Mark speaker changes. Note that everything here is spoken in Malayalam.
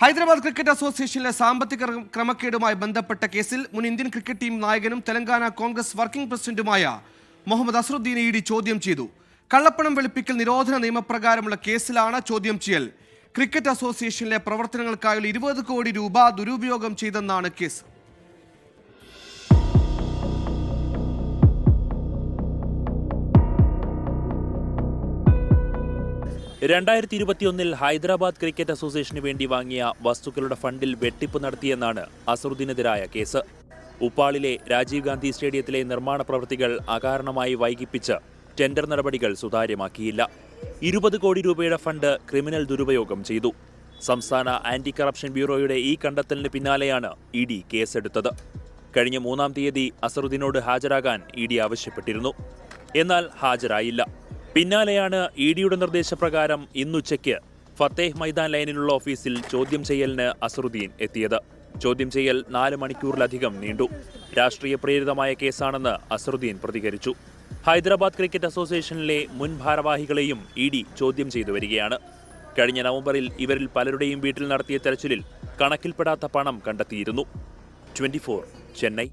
Speaker 1: ഹൈദരാബാദ് ക്രിക്കറ്റ് അസോസിയേഷനിലെ സാമ്പത്തിക ക്രമക്കേടുമായി ബന്ധപ്പെട്ട കേസിൽ മുൻ ഇന്ത്യൻ ക്രിക്കറ്റ് ടീം നായകനും തെലങ്കാന കോൺഗ്രസ് വർക്കിംഗ് പ്രസിഡന്റുമായ മുഹമ്മദ് അസറുദ്ദീനെ ഇഡി ചോദ്യം ചെയ്തു. കള്ളപ്പണം വെളുപ്പിക്കൽ നിരോധന നിയമപ്രകാരമുള്ള കേസിലാണ് ചോദ്യം ചെയ്യൽ. ക്രിക്കറ്റ് അസോസിയേഷനിലെ പ്രവർത്തനങ്ങൾക്കായുള്ള 20 കോടി രൂപ ദുരുപയോഗം ചെയ്തെന്നാണ് കേസ്.
Speaker 2: ഹൈദരാബാദ് ക്രിക്കറ്റ് അസോസിയേഷന് വേണ്ടി വാങ്ങിയ വസ്തുക്കളുടെ ഫണ്ടിൽ വെട്ടിപ്പ് നടത്തിയെന്നാണ് അസറുദ്ദീനെതിരായ കേസ്. ഉപ്പാളിലെ രാജീവ് ഗാന്ധി സ്റ്റേഡിയത്തിലെ നിർമ്മാണ പ്രവൃത്തികൾ അകാരണമായി വൈകിപ്പിച്ച് ടെൻഡർ നടപടികൾ സുതാര്യമാക്കിയില്ല. 20 കോടി രൂപയുടെ ഫണ്ട് ക്രിമിനൽ ദുരുപയോഗം ചെയ്തു. സംസ്ഥാന ആന്റി കറപ്ഷൻ ബ്യൂറോയുടെ ഈ കണ്ടെത്തലിന് പിന്നാലെയാണ് ഇഡി കേസെടുത്തത്. കഴിഞ്ഞ 3-ാം തീയതി അസറുദ്ദീനോട് ഹാജരാകാൻ ഇഡി ആവശ്യപ്പെട്ടിരുന്നു. എന്നാൽ ഹാജരായില്ല. പിന്നാലെയാണ് ഇഡിയുടെ നിർദ്ദേശപ്രകാരം ഇന്നുച്ചയ്ക്ക് ഫത്തേഹ് മൈതാൻ ലൈനിലുള്ള ഓഫീസിൽ ചോദ്യം ചെയ്യലിന് അസറുദ്ദീൻ എത്തിയത്. ചോദ്യം ചെയ്യൽ 4 മണിക്കൂറിലധികം നീണ്ടു. രാഷ്ട്രീയ പ്രേരിതമായ കേസാണെന്ന് അസറുദ്ദീൻ പ്രതികരിച്ചു. ഹൈദരാബാദ് ക്രിക്കറ്റ് അസോസിയേഷനിലെ മുൻ ഭാരവാഹികളെയും ഇഡി ചോദ്യം ചെയ്തു വരികയാണ്. കഴിഞ്ഞ നവംബറിൽ ഇവരിൽ പലരുടെയും വീട്ടിൽ നടത്തിയ തെരച്ചിലിൽ കണക്കിൽപ്പെടാത്ത പണം കണ്ടെത്തിയിരുന്നു. 24 ചെന്നൈ.